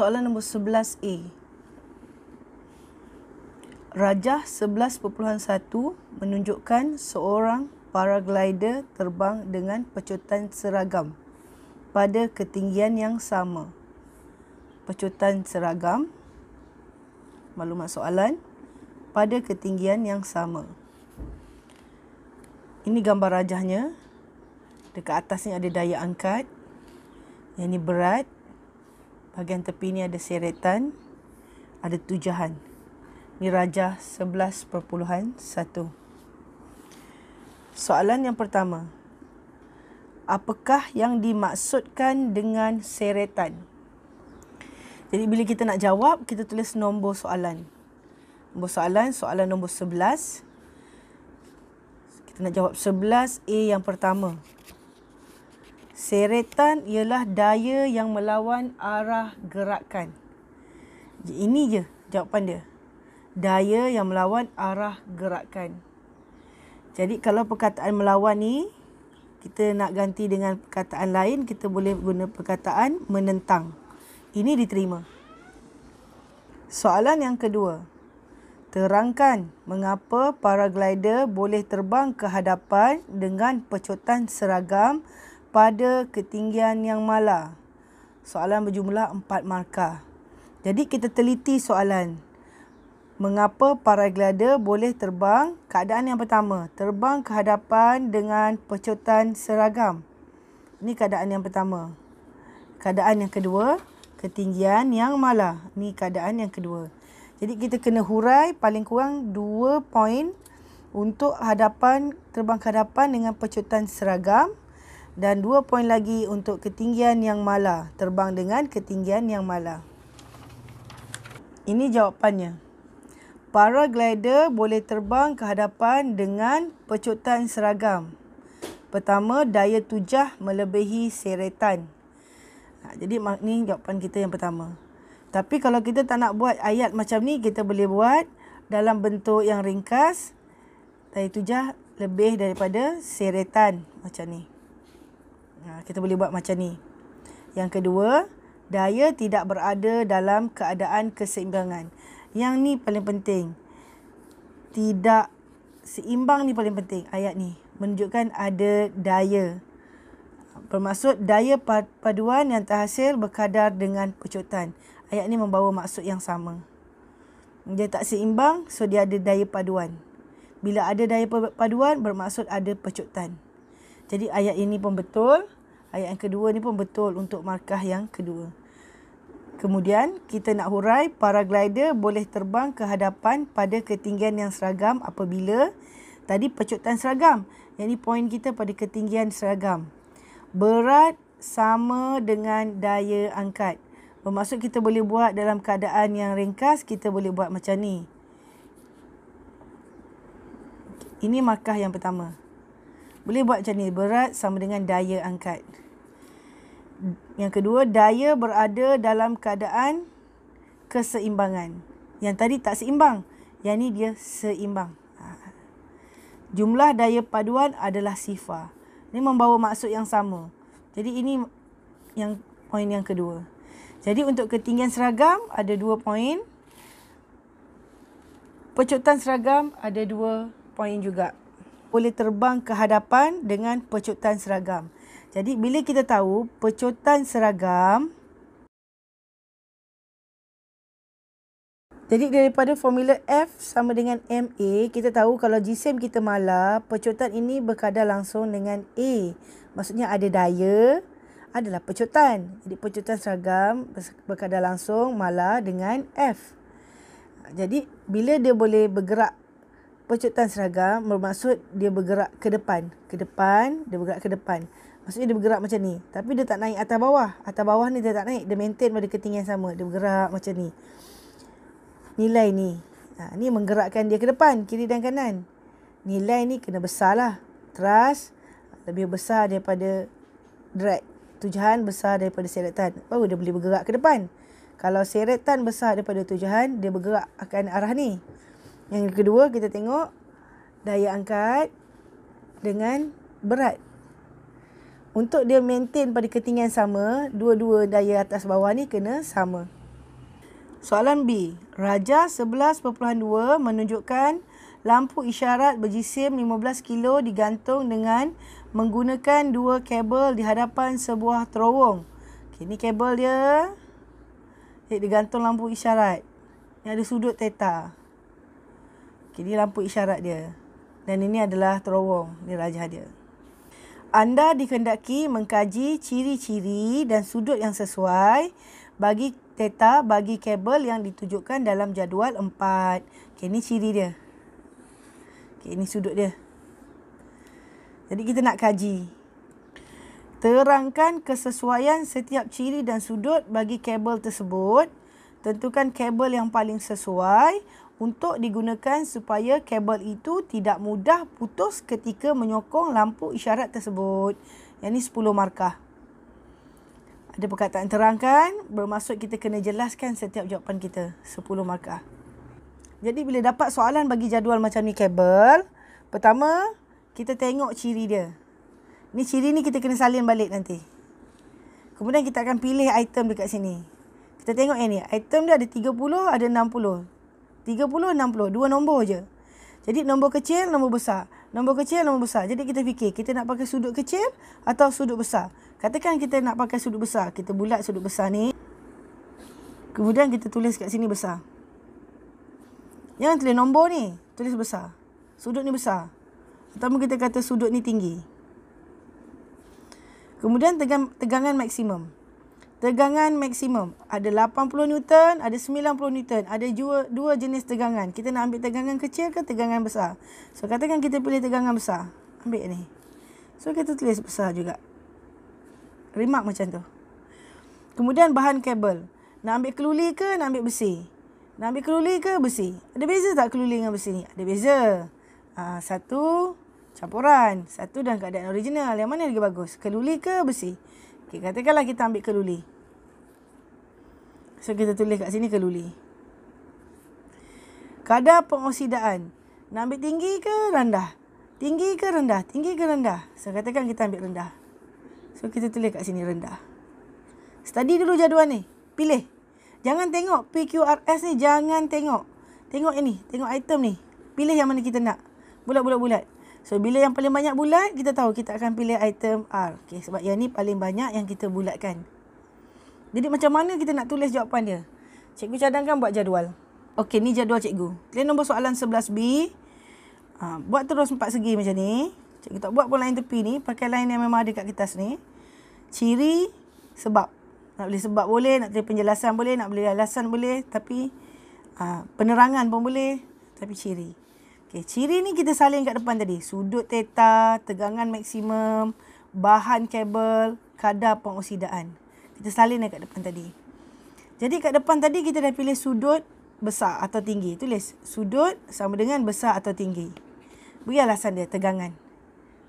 Soalan nombor 11A. Rajah 11.1 menunjukkan seorang paraglider terbang dengan pecutan seragam pada ketinggian yang sama. Pecutan seragam, maklumat soalan, pada ketinggian yang sama. Ini gambar rajahnya. Dekat atas ni ada daya angkat. Yang ni berat. Bahagian tepi ni ada seretan. Ada tujahan. Ini rajah 11.1. Soalan yang pertama. Apakah yang dimaksudkan dengan seretan? Jadi bila kita nak jawab, kita tulis nombor soalan. Nombor soalan, soalan nombor 11. Kita nak jawab 11A yang pertama. Seretan ialah daya yang melawan arah gerakan. Ini je jawapan dia. Daya yang melawan arah gerakan. Jadi kalau perkataan melawan ni, kita nak ganti dengan perkataan lain, kita boleh guna perkataan menentang. Ini diterima. Soalan yang kedua. Terangkan mengapa paraglider boleh terbang ke hadapan dengan pecutan seragam pada ketinggian yang mala. Soalan berjumlah 4 markah. Jadi kita teliti soalan. Mengapa paraglider boleh terbang? Keadaan yang pertama, terbang ke hadapan dengan pecutan seragam. Ini keadaan yang pertama. Keadaan yang kedua, ketinggian yang mala. Ini keadaan yang kedua. Jadi kita kena hurai paling kurang 2 poin untuk terbang ke hadapan dengan pecutan seragam. Dan 2 poin lagi untuk ketinggian yang mala. Terbang dengan ketinggian yang mala. Ini jawapannya. Paraglider boleh terbang ke hadapan dengan pecutan seragam. Pertama, daya tujah melebihi seretan. Jadi ni jawapan kita yang pertama. Tapi kalau kita tak nak buat ayat macam ni, kita boleh buat dalam bentuk yang ringkas. Daya tujah lebih daripada seretan. Macam ni. Kita boleh buat macam ni. Yang kedua, daya tidak berada dalam keadaan keseimbangan. Yang ni paling penting. Tidak seimbang ni paling penting. Ayat ni menunjukkan ada daya. Bermaksud daya paduan yang terhasil berkadar dengan pecutan. Ayat ni membawa maksud yang sama. Dia tak seimbang, so dia ada daya paduan. Bila ada daya paduan, bermaksud ada pecutan. Jadi ayat ini pun betul. Ayat yang kedua ni pun betul untuk markah yang kedua. Kemudian kita nak hurai, paraglider boleh terbang ke hadapan pada ketinggian yang seragam apabila tadi pecutan seragam. Yang ni poin kita pada ketinggian seragam. Berat sama dengan daya angkat. Bermaksud kita boleh buat dalam keadaan yang ringkas, kita boleh buat macam ni. Ini markah yang pertama. Boleh buat macam ni, berat sama dengan daya angkat. Yang kedua, daya berada dalam keadaan keseimbangan. Yang tadi tak seimbang. Yang ni dia seimbang. Jumlah daya paduan adalah sifar. Ini membawa maksud yang sama. Jadi ini yang poin yang kedua. Jadi untuk ketinggian seragam ada 2 poin. Pecutan seragam ada 2 poin juga. Boleh terbang ke hadapan dengan pecutan seragam. Jadi bila kita tahu pecutan seragam, jadi daripada formula F sama dengan MA, kita tahu kalau jisim kita mala, pecutan ini berkadar langsung dengan A. Maksudnya ada daya, adalah pecutan. Jadi pecutan seragam berkadar langsung mala dengan F. Jadi bila dia boleh bergerak pecutan seragam, bermaksud dia bergerak ke depan. Dia bergerak ke depan. Maksudnya dia bergerak macam ni. Tapi dia tak naik atas bawah. Atas bawah ni dia tak naik. Dia maintain pada ketinggian sama. Dia bergerak macam ni. Nilai ni. Ni menggerakkan dia ke depan. Kiri dan kanan. Nilai ni kena besar lah. Thrust lebih besar daripada drag. Tujahan besar daripada seretan. Baru dia boleh bergerak ke depan. Kalau seretan besar daripada tujahan, dia bergerak akan arah ni. Yang kedua, kita tengok daya angkat dengan berat. Untuk dia maintain pada ketinggian sama, dua-dua daya atas bawah ni kena sama. Soalan B. Raja 11.2 menunjukkan lampu isyarat berjisim 15 kilo digantung dengan menggunakan 2 kabel di hadapan sebuah terowong. Okay, ni kabel dia. Digantung lampu isyarat. Ni ada sudut theta. Okay, ni lampu isyarat dia. Dan ini adalah terowong. Ni raja dia. Anda dikehendaki mengkaji ciri-ciri dan sudut yang sesuai bagi theta bagi kabel yang ditunjukkan dalam jadual 4. Okay, ni ciri dia. Okay, ini sudut dia. Jadi kita nak kaji. Terangkan kesesuaian setiap ciri dan sudut bagi kabel tersebut. Tentukan kabel yang paling sesuai untuk digunakan supaya kabel itu tidak mudah putus ketika menyokong lampu isyarat tersebut. Yang ni 10 markah. Ada perkataan terangkan, bermaksud kita kena jelaskan setiap jawapan kita. 10 markah. Jadi bila dapat soalan bagi jadual macam ni kabel, pertama kita tengok ciri dia. Ni ciri ni kita kena salin balik nanti. Kemudian kita akan pilih item dekat sini. Kita tengok yang ni. Item dia ada 30, ada 60. 30, 60. 2 nombor je. Jadi nombor kecil, nombor besar. Nombor kecil, nombor besar. Jadi kita fikir, kita nak pakai sudut kecil atau sudut besar. Katakan kita nak pakai sudut besar. Kita bulat sudut besar ni. Kemudian kita tulis kat sini besar. Jangan tulis nombor ni. Tulis besar. Sudut ni besar. Pertama kita kata sudut ni tinggi. Kemudian tegangan maksimum. Tegangan maksimum. Ada 80 Newton, ada 90 Newton. Ada dua jenis tegangan. Kita nak ambil tegangan kecil ke tegangan besar? So, katakan kita pilih tegangan besar. Ambil ni. So, kita tulis besar juga. Remark macam tu. Kemudian bahan kabel. Nak ambil keluli ke nak ambil besi? Nak ambil keluli ke besi? Ada beza tak keluli dengan besi ni? Ada beza. Satu campuran. Satu dalam keadaan original. Yang mana lagi bagus? Keluli ke besi? Okay, katakanlah kita ambil keluli. So, kita tulis kat sini keluli. Kadar pengoksidaan. Nak ambil tinggi ke rendah? Tinggi ke rendah? Tinggi ke rendah? So, katakan kita ambil rendah. So, kita tulis kat sini rendah. Study dulu jadual ni. Pilih. Jangan tengok PQRS ni. Jangan tengok. Tengok ini. Tengok item ni. Pilih yang mana kita nak. Bulat. So, bila yang paling banyak bulat, kita tahu kita akan pilih item R. Okay, sebab yang ni paling banyak yang kita bulatkan. Jadi, macam mana kita nak tulis jawapan dia? Cikgu cadangkan buat jadual. Okey, ni jadual cikgu. Kalian nombor soalan 11B. Buat terus 4 segi macam ni. Cikgu tak buat pun line tepi ni. Pakai line yang memang ada kat kertas ni. Ciri, sebab. Nak boleh sebab boleh, nak boleh penjelasan boleh, nak boleh alasan boleh. Tapi, penerangan pun boleh. Tapi ciri. Okay, ciri ni kita salin kat depan tadi. Sudut theta, tegangan maksimum, bahan kabel, kadar pengoksidaan. Kita salin kat depan tadi. Jadi kat depan tadi kita dah pilih sudut besar atau tinggi. Tulis sudut sama dengan besar atau tinggi. Beri alasan dia, tegangan.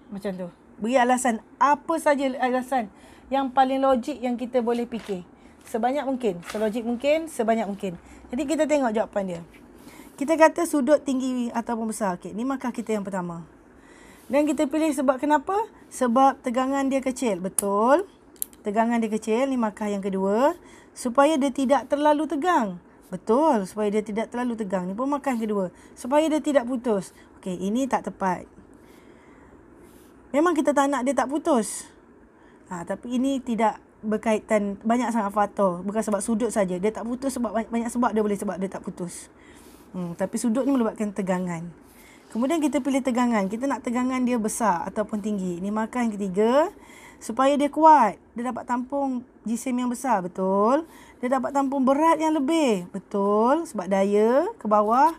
Macam tu. Beri alasan, apa saja alasan yang paling logik yang kita boleh fikir. Sebanyak mungkin. Selogik mungkin, sebanyak mungkin. Jadi kita tengok jawapan dia. Kita kata sudut tinggi ataupun besar. Okey, ni markah kita yang pertama. Dan kita pilih sebab kenapa? Sebab tegangan dia kecil. Betul. Tegangan dia kecil. Ni markah yang kedua. Supaya dia tidak terlalu tegang. Betul. Supaya dia tidak terlalu tegang. Ni pun markah yang kedua. Supaya dia tidak putus. Okey, ini tak tepat. Memang kita tak nak dia tak putus. Tapi ini tidak berkaitan banyak sangat faktor. Bukan sebab sudut saja. Dia tak putus sebab banyak sebab dia boleh sebab dia tak putus. Tapi sudut ni melibatkan tegangan. Kemudian kita pilih tegangan. Kita nak tegangan dia besar ataupun tinggi. Ini markah yang ketiga. Supaya dia kuat. Dia dapat tampung jisim yang besar. Betul. Dia dapat tampung berat yang lebih. Betul. Sebab daya ke bawah.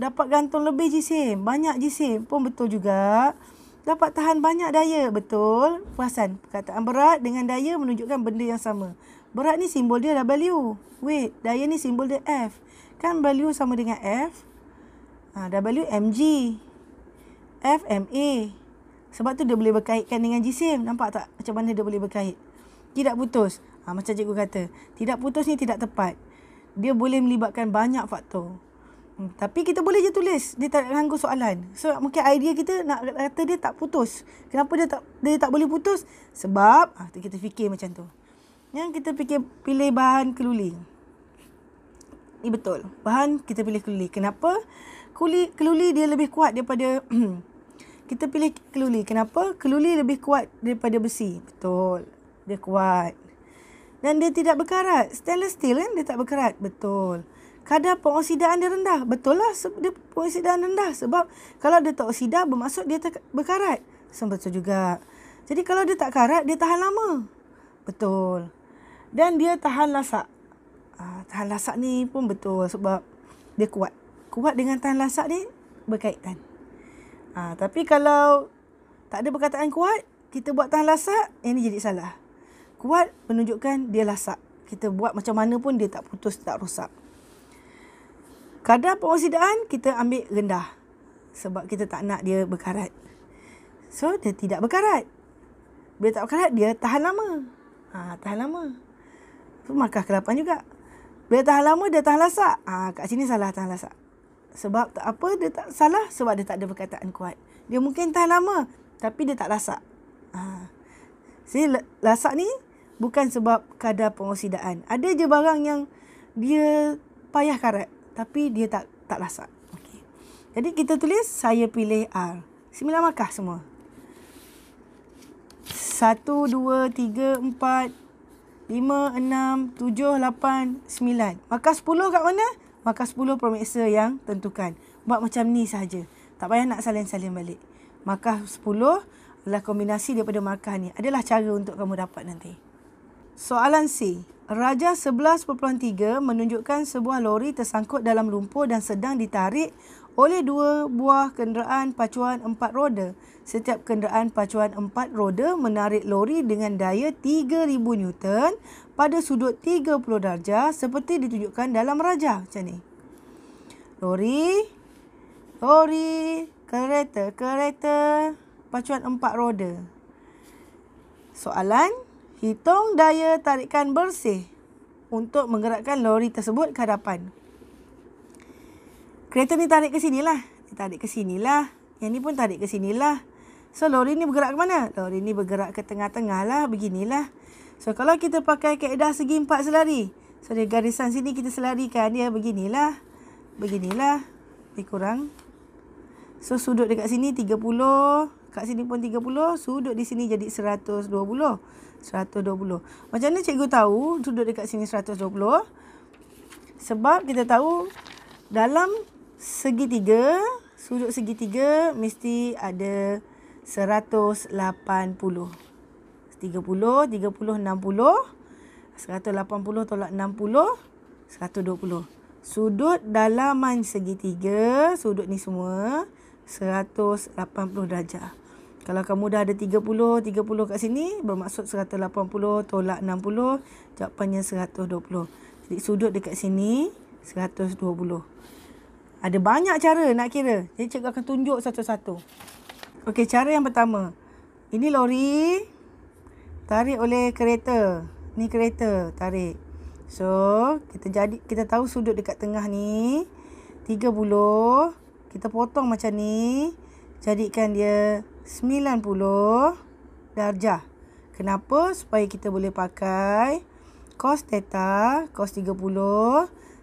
Dapat gantung lebih jisim. Banyak jisim pun betul juga. Dapat tahan banyak daya. Betul. Perasan. Perkataan berat dengan daya menunjukkan benda yang sama. Berat ni simbol dia W. Weight. Daya ni simbol dia F. Kan value sama dengan F. W mg. F ma. Sebab tu dia boleh berkaitkan dengan jisim. Nampak tak macam mana dia boleh berkait? Tidak putus. Macam cikgu kata. Tidak putus ni tidak tepat. Dia boleh melibatkan banyak faktor. Tapi kita boleh je tulis. Dia tak ganggu soalan. So mungkin idea kita nak kata dia tak putus. Kenapa dia tak boleh putus? Sebab kita fikir macam tu. Yang kita pilih bahan keluli. Ni betul. Bahan kita pilih keluli. Kenapa? Keluli dia lebih kuat daripada kita pilih keluli. Kenapa? Keluli lebih kuat daripada besi. Betul. Dia kuat. Dan dia tidak berkarat. Stainless steel kan dia tak berkarat. Betul. Kadar pengoksidaan dia rendah. Betul lah dia pengoksidaan rendah. Sebab kalau dia tak oksida bermaksud dia tak berkarat. Betul juga. Jadi kalau dia tak karat dia tahan lama. Betul. Dan dia tahan lasak. Tahan lasak ni pun betul sebab dia kuat. Kuat dengan tahan lasak ni berkaitan. Tapi kalau tak ada perkataan kuat, kita buat tahan lasak, yang ni jadi salah. Kuat menunjukkan dia lasak. Kita buat macam mana pun dia tak putus, tak rosak. Kadar pengoksidaan kita ambil rendah. Sebab kita tak nak dia berkarat. So, dia tidak berkarat. Bila tak berkarat, dia tahan lama. Tahan lama. So, markah ke-8 juga. Bila tahan lama, dia tahan lasak. Kat sini salah tahan lasak. Sebab tak apa dia tak salah? Sebab dia tak ada perkataan kuat. Dia mungkin tahan lama, tapi dia tak lasak. Jadi lasak ni bukan sebab kadar pengoksidaan. Ada je barang yang dia payah karat, tapi dia tak lasak. Okay. Jadi kita tulis, saya pilih R. 9 markah semua. 1, 2, 3, 4, 5, 6, 7, 8, 9. Markah 10 kat mana? Markah 10 pemeriksa yang tentukan. Buat macam ni sahaja. Tak payah nak salin-salin balik. Markah 10 adalah kombinasi daripada markah ni. Adalah cara untuk kamu dapat nanti. Soalan C. Rajah 11.3 menunjukkan sebuah lori tersangkut dalam lumpur dan sedang ditarik oleh 2 buah kenderaan pacuan 4 roda. Setiap kenderaan pacuan 4 roda menarik lori dengan daya 3,000 Newton pada sudut 30 darjah seperti ditunjukkan dalam rajah. Macam ni. Lori, kereta, pacuan 4 roda. Soalan, hitung daya tarikan bersih untuk menggerakkan lori tersebut ke hadapan. Kereta ni tarik ke sinilah. Tarik ke sinilah. Yang ni pun tarik ke sinilah. So, lori ni bergerak ke mana? Lori ni bergerak ke tengah-tengah lah. Beginilah. So, kalau kita pakai kaedah segi 4 selari. So, dari garisan sini kita selarikan dia beginilah. Beginilah. Dikurang. So, sudut dekat sini 30. Kat sini pun 30. Sudut di sini jadi 120. 120. Macam mana cikgu tahu sudut dekat sini 120? Sebab kita tahu dalam segitiga, sudut segitiga mesti ada 180. 30, 60. 180 tolak 60, 120. Sudut dalaman segitiga, sudut ni semua 180 darjah. Kalau kamu dah ada 30 kat sini, bermaksud 180 tolak 60, jawapannya 120. Jadi sudut dekat sini 120. Ada banyak cara nak kira. Jadi cikgu akan tunjuk satu-satu. Okey, cara yang pertama. Ini lori tarik oleh kereta. Ni kereta tarik. So, kita tahu sudut dekat tengah ni 30. Kita potong macam ni. Jadikan dia 90 darjah. Kenapa? Supaya kita boleh pakai cos theta, cos 30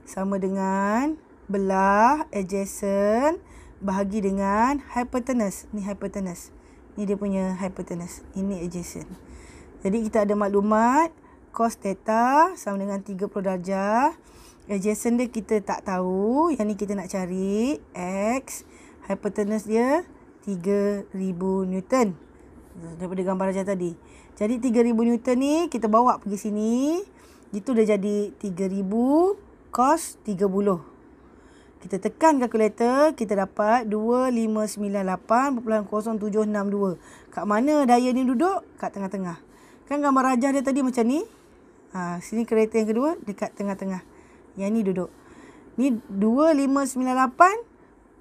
sama dengan belah adjacent bahagi dengan hypotenuse. Ni hypotenuse. Ni dia punya hypotenuse. Ini adjacent. Jadi kita ada maklumat cos theta sama dengan 30 darjah. Adjacent dia kita tak tahu. Yang ni kita nak cari X. Hypotenuse dia 3,000 Newton. Daripada gambar rajah tadi. Jadi 3,000 Newton ni kita bawa pergi sini. Itu dah jadi 3,000 cos 30. Kita tekan kalkulator, kita dapat 2598.0762. Kat mana daya ni duduk? Kat tengah-tengah. Kan gambar rajah dia tadi macam ni. Sini kereta yang kedua, dekat tengah-tengah. Yang ni duduk. Ni 2598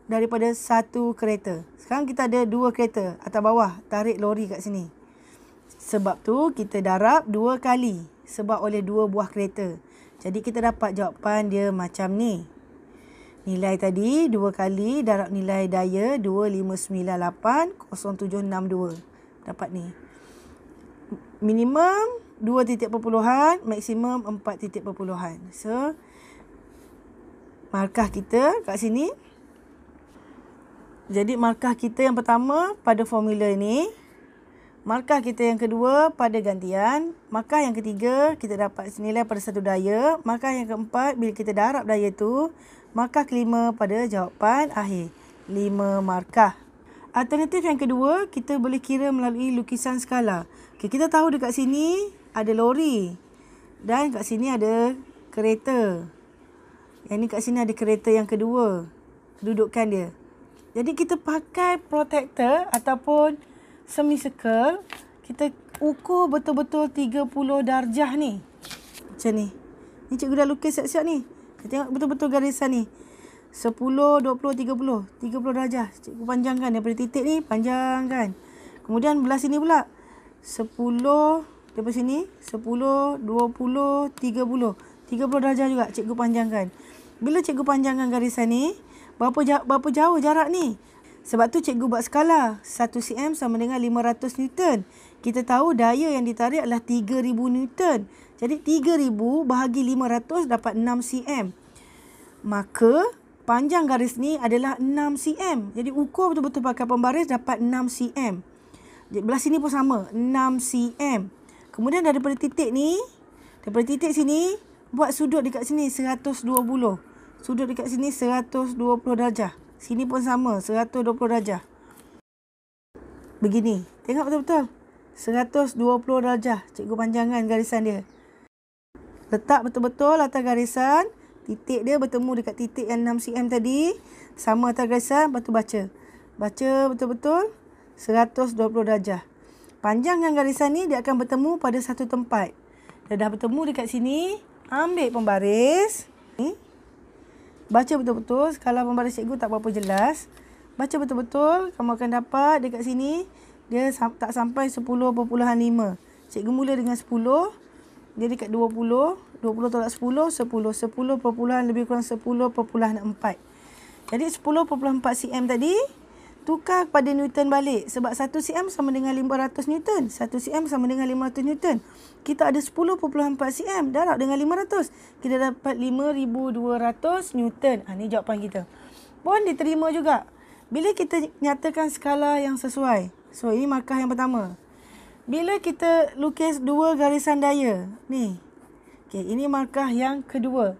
daripada satu kereta. Sekarang kita ada 2 kereta atas bawah. Tarik lori kat sini. Sebab tu kita darab 2 kali. Sebab oleh 2 buah kereta. Jadi kita dapat jawapan dia macam ni. Nilai tadi 2 kali darab nilai daya 2598.0762. Dapat ni. Minimum 2 titik perpuluhan, maksimum 4 titik perpuluhan. So, markah kita kat sini. Jadi markah kita yang pertama pada formula ini. Markah kita yang kedua pada gantian. Markah yang ketiga kita dapat senilai pada satu daya. Markah yang keempat bila kita darab daya tu. Markah kelima pada jawapan akhir. 5 markah. Alternatif yang kedua, kita boleh kira melalui lukisan skala. Okay, kita tahu dekat sini ada lori. Dan kat sini ada kereta. Yang ni kat sini ada kereta yang kedua. Kedudukan dia. Jadi kita pakai protractor ataupun semicircle. Kita ukur betul-betul 30 darjah ni. Macam ni. Ni cikgu dah lukis siap-siap ni. Kita tengok betul-betul garisan ni. 10, 20, 30. 30 darjah. Cikgu panjangkan daripada titik ni. Panjangkan. Kemudian belah sini pula. 10 daripada sini. 10, 20, 30. 30 darjah juga cikgu panjangkan. Bila cikgu panjangkan garisan ni. Berapa jauh jarak ni? Sebab tu cikgu buat skala. 1 cm sama dengan 500 Newton. Kita tahu daya yang ditarik adalah 3000 Newton. Jadi 3000 bahagi 500 dapat 6 cm. Maka panjang garis ni adalah 6 cm. Jadi ukur betul-betul pakai pembaris dapat 6 cm. Jadi belah sini pun sama. 6 cm. Kemudian daripada titik ni. Daripada titik sini. Buat sudut dekat sini 120. Sudut dekat sini 120 darjah. Sini pun sama, 120 darjah. Begini. Tengok betul-betul. 120 darjah. Cikgu panjangkan garisan dia. Letak betul-betul atas garisan. Titik dia bertemu dekat titik yang 6 cm tadi. Sama atas garisan, lepas tu baca. Baca betul-betul 120 darjah. Panjangkan garisan ni, dia akan bertemu pada satu tempat. Dia dah bertemu dekat sini. Ambil pembaris. Ni. Baca betul-betul. Skala pembaris cikgu tak berapa jelas. Baca betul-betul. Kamu akan dapat dekat sini. Dia tak sampai 10.5. Cikgu mula dengan 10. Dia dekat 20. 20 tolak 10. 10. 10 perpuluhan lebih kurang 10.4. Jadi 10.4 cm tadi. Tukar kepada Newton balik. Sebab 1 cm sama dengan 500 Newton. 1 cm sama dengan 500 Newton. Kita ada 10.4 cm. Darab dengan 500. Kita dapat 5200 Newton. Ini jawapan kita. Pun diterima juga. Bila kita nyatakan skala yang sesuai. So, ini markah yang pertama. Bila kita lukis dua garisan daya. Ni. Okay, ini markah yang kedua.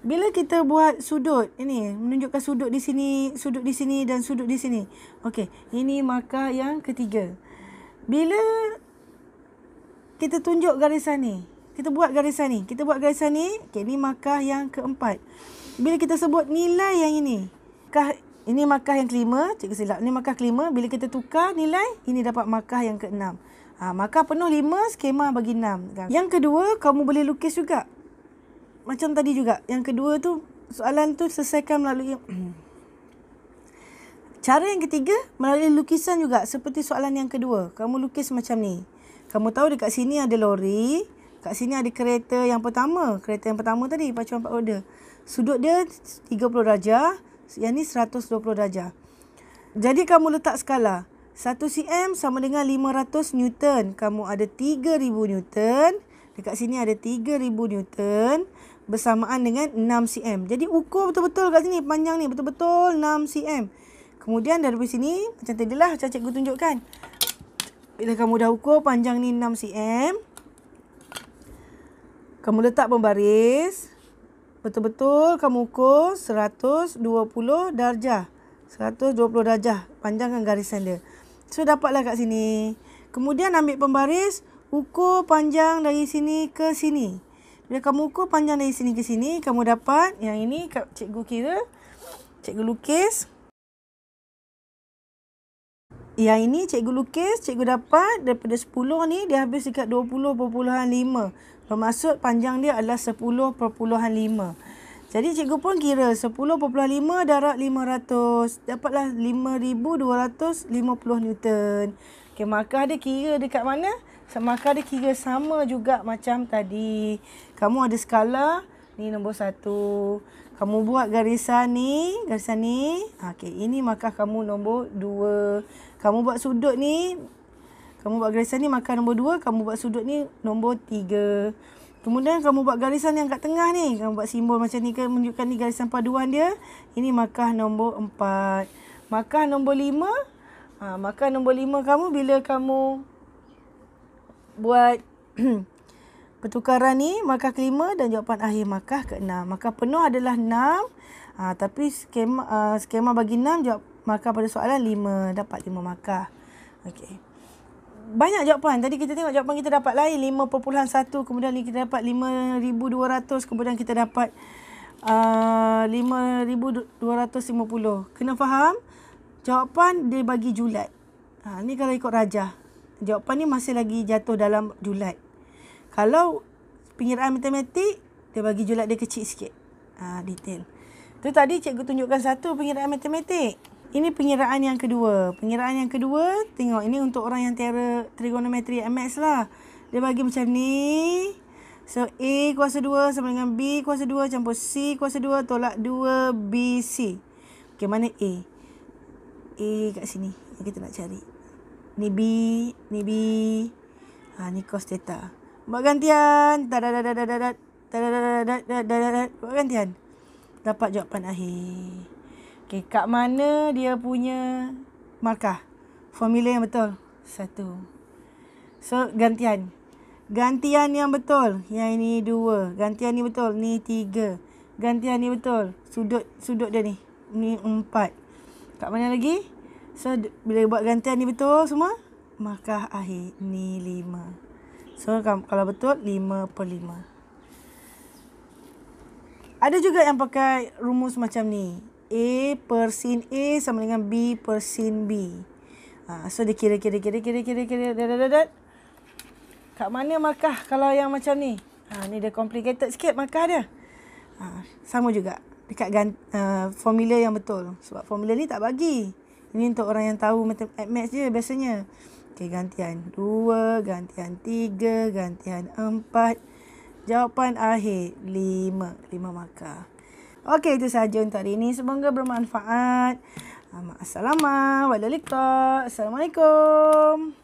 Bila kita buat sudut, ini menunjukkan sudut di sini dan sudut di sini. Okey, ini markah yang ketiga. Bila kita tunjuk garisan ni, kita buat garisan ni, okey, ini markah yang keempat. Bila kita sebut nilai yang ini markah yang kelima, cikgu silap. Ini markah kelima, bila kita tukar nilai, ini dapat markah yang keenam. Markah penuh 5, skema bagi 6. Yang kedua, kamu boleh lukis juga. Macam tadi juga. Yang kedua tu, soalan tu selesaikan melalui... Cara yang ketiga, melalui lukisan juga. Seperti soalan yang kedua. Kamu lukis macam ni. Kamu tahu dekat sini ada lori. Kat sini ada kereta yang pertama. Kereta yang pertama tadi, pacuan 4 roda. Sudut dia 30 darjah. Yang ni 120 darjah. Jadi kamu letak skala. 1 cm sama dengan 500 Newton. Kamu ada 3000 Newton. Dekat sini ada 3000 Newton. Bersamaan dengan 6 cm. Jadi ukur betul-betul kat sini. Panjang ni betul-betul 6 cm. Kemudian dari sini. Macam tadilah. Macam cikgu tunjukkan. Bila kamu dah ukur panjang ni 6 cm. Kamu letak pembaris. Betul-betul kamu ukur 120 darjah. 120 darjah. Panjangkan garisan dia. So dapatlah kat sini. Kemudian ambil pembaris. Ukur panjang dari sini ke sini. Bila kamu ukur panjang dari sini ke sini, kamu dapat yang ini cikgu kira, cikgu lukis. Yang ini cikgu lukis, cikgu dapat daripada 10 ni dia habis dekat 20.5. Bermaksud panjang dia adalah 10.5. Jadi cikgu pun kira 10.5 darab 500. Dapatlah 5250 Newton. Okey, markah dia kira dekat mana? Markah dia kira sama juga macam tadi. Kamu ada skala. Ni nombor 1. Kamu buat garisan ni. Okey, ini markah kamu nombor 2. Kamu buat sudut ni. Kamu buat garisan ni markah nombor 2. Kamu buat sudut ni nombor 3. Kemudian kamu buat garisan yang kat tengah ni. Kamu buat simbol macam ni kan, menunjukkan ni garisan paduan dia. Ini markah nombor 4. Markah nombor 5. Markah nombor 5 kamu bila kamu buat pertukaran ni, markah ke-5 dan jawapan akhir markah ke-6. Markah penuh adalah 6. Tapi skema bagi 6, jawab markah pada soalan 5. Dapat 5 markah. Okey. Banyak jawapan. Tadi kita tengok jawapan kita dapat lain 5.1, kemudian kita dapat 5,200, kemudian kita dapat 5,250. Kena faham, jawapan dia bagi julat. Ni kalau ikut rajah. Jawapan ni masih lagi jatuh dalam julat. Kalau pengiraan matematik, dia bagi julat dia kecil sikit. Detail. Tu tadi cikgu tunjukkan satu pengiraan matematik. Ini pengiraan yang kedua. Pengiraan yang kedua, tengok ini untuk orang yang tiada trigonometri MS lah. Dia bagi macam ni. So, A kuasa 2 sama dengan B kuasa 2 campur C kuasa 2 tolak 2 BC. Okey, mana A? A kat sini. Kita nak cari. Ni B, ni B. Ni cos theta. Buat gantian. Buat gantian. Dapat jawapan akhir. Okey, kat mana dia punya markah? Formula yang betul. 1. So, gantian. Gantian yang betul. Yang ini 2. Gantian ni betul. Ni 3. Gantian ni betul. Sudut dia ni. Ni 4. Kat mana lagi? So, bila buat gantian ni betul semua, markah akhir. Ni 5. So, kalau betul, 5/5. Ada juga yang pakai rumus macam ni. A per sin A sama dengan B per sin B. So dia kira. Kat mana markah kalau yang macam ni? Ni dia complicated sikit markah dia. Sama juga. Dekat formula yang betul. Sebab formula ni tak bagi. Ini untuk orang yang tahu maths je biasanya. Okey, gantian 2, gantian 3, gantian 4. Jawapan akhir 5 markah. Okey, itu sahaja untuk hari ini. Semoga bermanfaat. Assalamualaikum.